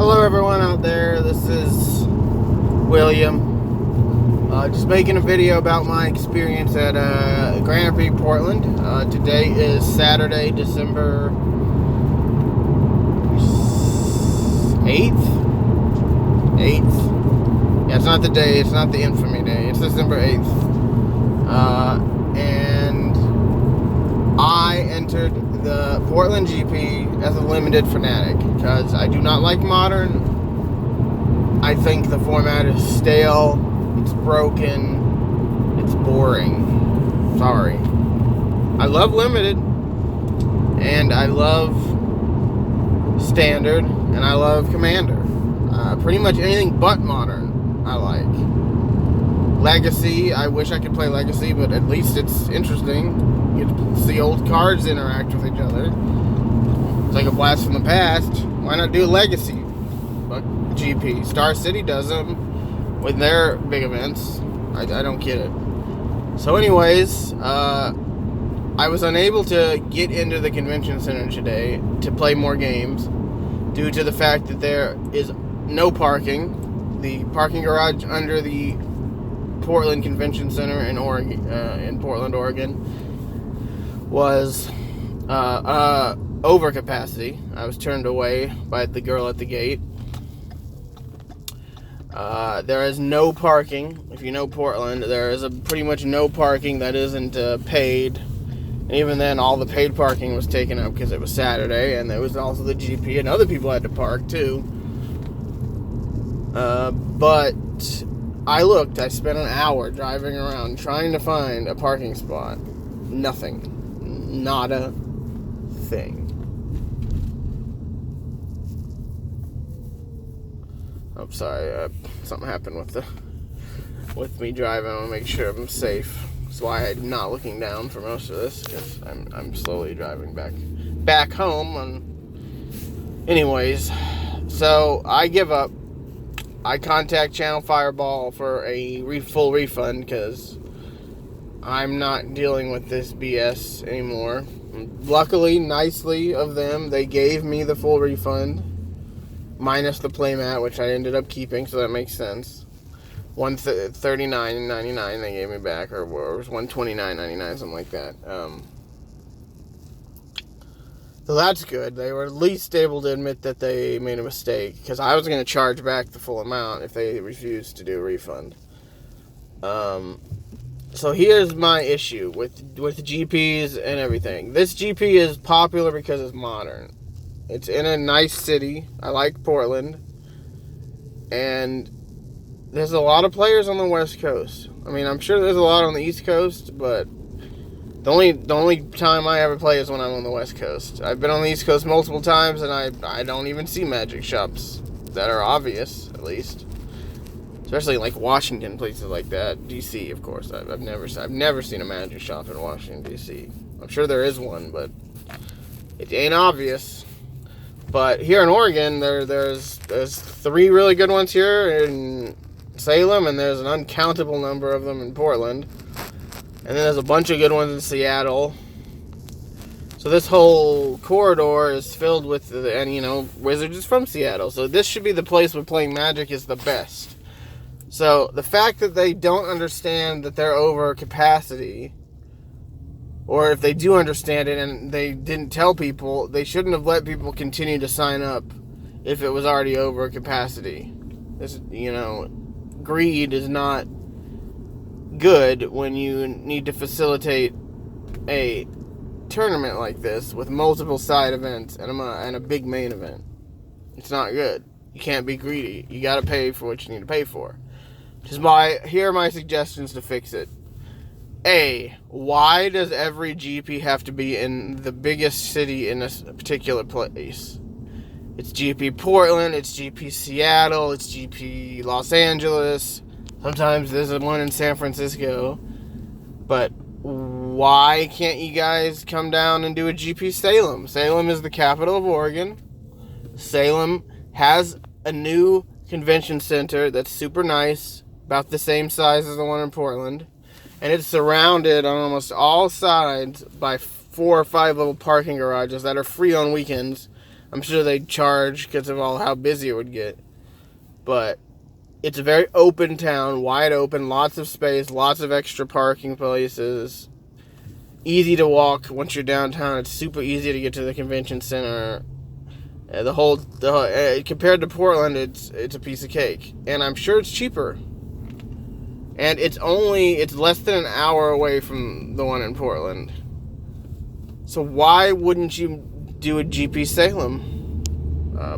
Hello everyone out there, this is William. Just making a video about my experience at Grand Prix Portland. Today is Saturday, December 8th? 8th? Yeah, it's not the day, it's not the infamy day, it's December 8th. And I entered the Portland GP as a limited fanatic because I do not like modern. I think the format is stale, it's broken, it's boring. Sorry. I love limited, and I love standard, and I love commander. Pretty much anything but modern I like. Legacy, I wish I could play Legacy, but at least it's interesting. You get to see old cards interact with each other. It's like a blast from the past. Why not do a Legacy? But GP. Star City does them with their big events. I don't get it. So anyways, I was unable to get into the convention center today to play more games due to the fact that there is no parking. The parking garage under the Portland Convention Center in Portland, Oregon, was over capacity. I was turned away by the girl at the gate. There is no parking. If you know Portland, there is pretty much no parking that isn't paid. And even then, all the paid parking was taken up because it was Saturday, and there was also the GP, and other people had to park too. But I spent an hour driving around trying to find a parking spot. Nothing. Not a thing. Oh, sorry. Something happened with me driving. I want to make sure I'm safe. That's why I'm not looking down for most of this, because I'm slowly driving back home. Anyways, so I give up. I contact Channel Fireball for a full refund because I'm not dealing with this BS anymore. Luckily, nicely of them, they gave me the full refund, minus the playmat, which I ended up keeping, so that makes sense. $139.99 they gave me back, or it was $129.99, something like that. So that's good. They were at least able to admit that they made a mistake, because I was going to charge back the full amount if they refused to do a refund. So here's my issue with GPs and everything. This GP is popular because it's modern. It's in a nice city. I like Portland. And there's a lot of players on the West Coast. I mean, I'm sure there's a lot on the East Coast, but the only time I ever play is when I'm on the West Coast. I've been on the East Coast multiple times, and I don't even see magic shops that are obvious, at least. Especially like Washington, places like that. DC, of course. I've never seen a magic shop in Washington, DC. I'm sure there is one, but it ain't obvious. But here in Oregon, there's 3 really good ones here in Salem, and there's an uncountable number of them in Portland. And then there's a bunch of good ones in Seattle. So this whole corridor is filled with, Wizards is from Seattle. So this should be the place where playing Magic is the best. So the fact that they don't understand that they're over capacity, or if they do understand it and they didn't tell people, they shouldn't have let people continue to sign up if it was already over capacity. This, greed is not good when you need to facilitate a tournament like this with multiple side events and a big main event. It's not good. You can't be greedy. You got to pay for what you need to pay for. Here are my suggestions to fix it. A, why does every GP have to be in the biggest city in a particular place? It's GP Portland, it's GP Seattle, it's GP Los Angeles. Sometimes there's one in San Francisco. But why can't you guys come down and do a GP Salem? Salem is the capital of Oregon. Salem has a new convention center that's super nice, about the same size as the one in Portland. And it's surrounded on almost all sides by 4 or 5 little parking garages that are free on weekends I'm sure they'd charge because of all how busy it would get. But it's a very open town, wide open, lots of space, lots of extra parking places. Easy to walk once you're downtown. It's super easy to get to the convention center. Compared to Portland, it's a piece of cake, and I'm sure it's cheaper. And it's less than an hour away from the one in Portland. So why wouldn't you do a GP Salem?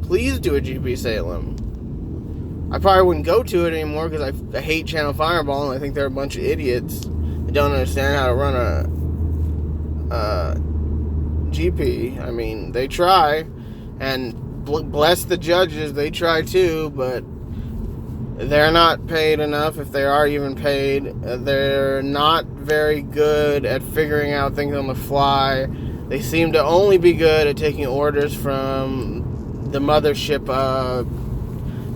Please do a GP Salem. I probably wouldn't go to it anymore because I hate Channel Fireball and I think they're a bunch of idiots that don't understand how to run a GP. I mean, they try, and bless the judges, they try too, but they're not paid enough, if they are even paid. They're not very good at figuring out things on the fly. They seem to only be good at taking orders from the mothership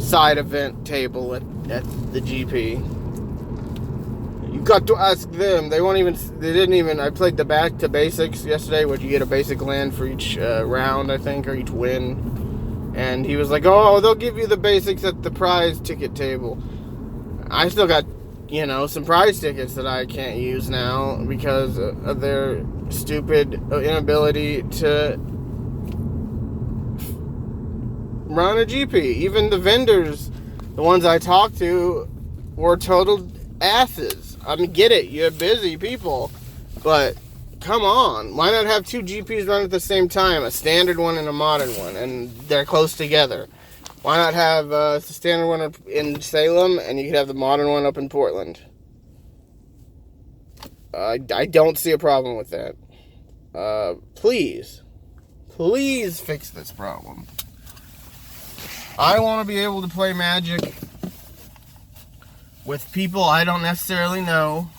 side event table at the GP. You got to ask them. They didn't even, I played the back to basics yesterday, where you get a basic land for each round, I think, or each win. And he was like, oh, they'll give you the basics at the prize ticket table. I still got, some prize tickets that I can't use now because of their stupid inability to run a GP. Even the vendors, the ones I talked to, were total asses. I mean, get it, you're busy people, but come on, why not have two GPs run at the same time, a standard one and a modern one, and they're close together? Why not have the standard one in Salem, and you could have the modern one up in Portland? I don't see a problem with that. Please fix this problem. I want to be able to play Magic with people I don't necessarily know,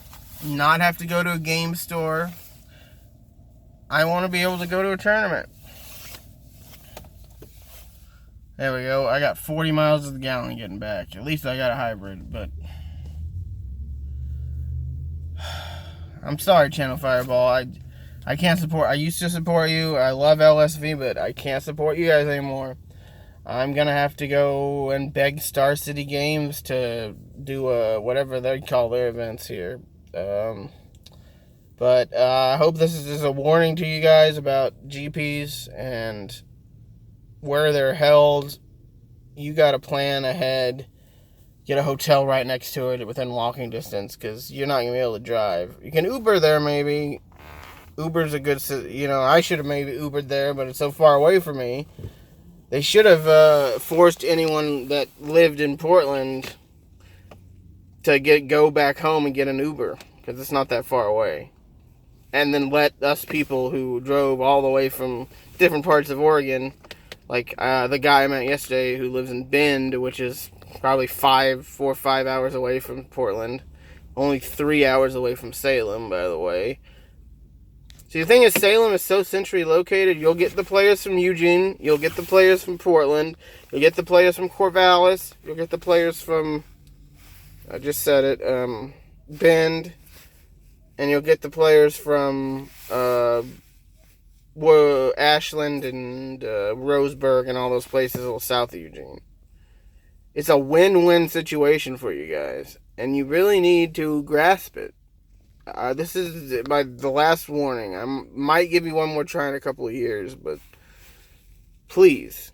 not have to go to a game store. I want to be able to go to a tournament. There we go. I got 40 miles to the gallon getting back. At least I got a hybrid, but I'm sorry, Channel Fireball. I can't support. I used to support you. I love LSV, but I can't support you guys anymore. I'm going to have to go and beg Star City Games to do whatever they call their events here. But I hope this is just a warning to you guys about GPs and where they're held. You got to plan ahead. Get a hotel right next to it within walking distance, because you're not going to be able to drive. You can Uber there maybe. Uber's a good, I should have maybe Ubered there, but it's so far away from me. They should have forced anyone that lived in Portland to go back home and get an Uber, because it's not that far away. And then let us people who drove all the way from different parts of Oregon, like the guy I met yesterday who lives in Bend, which is probably 4 or 5 hours away from Portland. Only 3 hours away from Salem, by the way. See, the thing is, Salem is so centrally located, you'll get the players from Eugene, you'll get the players from Portland, you'll get the players from Corvallis, you'll get the players from, I just said it, Bend, and you'll get the players from Ashland and Roseburg and all those places a little south of Eugene. It's a win-win situation for you guys, and you really need to grasp it. This is the last warning. I might give you one more try in a couple of years, but please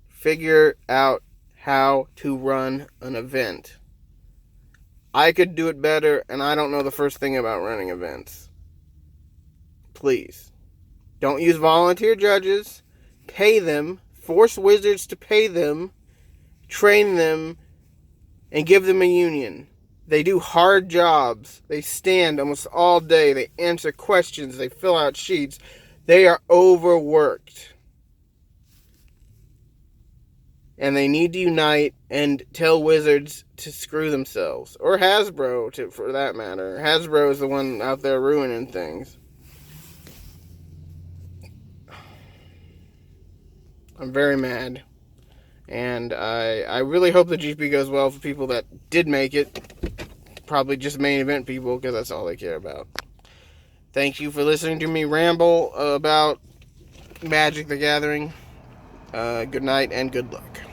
figure out how to run an event. I could do it better, and I don't know the first thing about running events. Please. Don't use volunteer judges. Pay them. Force wizards to pay them. Train them. And give them a union. They do hard jobs. They stand almost all day. They answer questions. They fill out sheets. They are overworked. And they need to unite and tell Wizards to screw themselves. Or Hasbro, for that matter. Hasbro is the one out there ruining things. I'm very mad. And I really hope the GP goes well for people that did make it. Probably just main event people, because that's all they care about. Thank you for listening to me ramble about Magic the Gathering. Good night and good luck.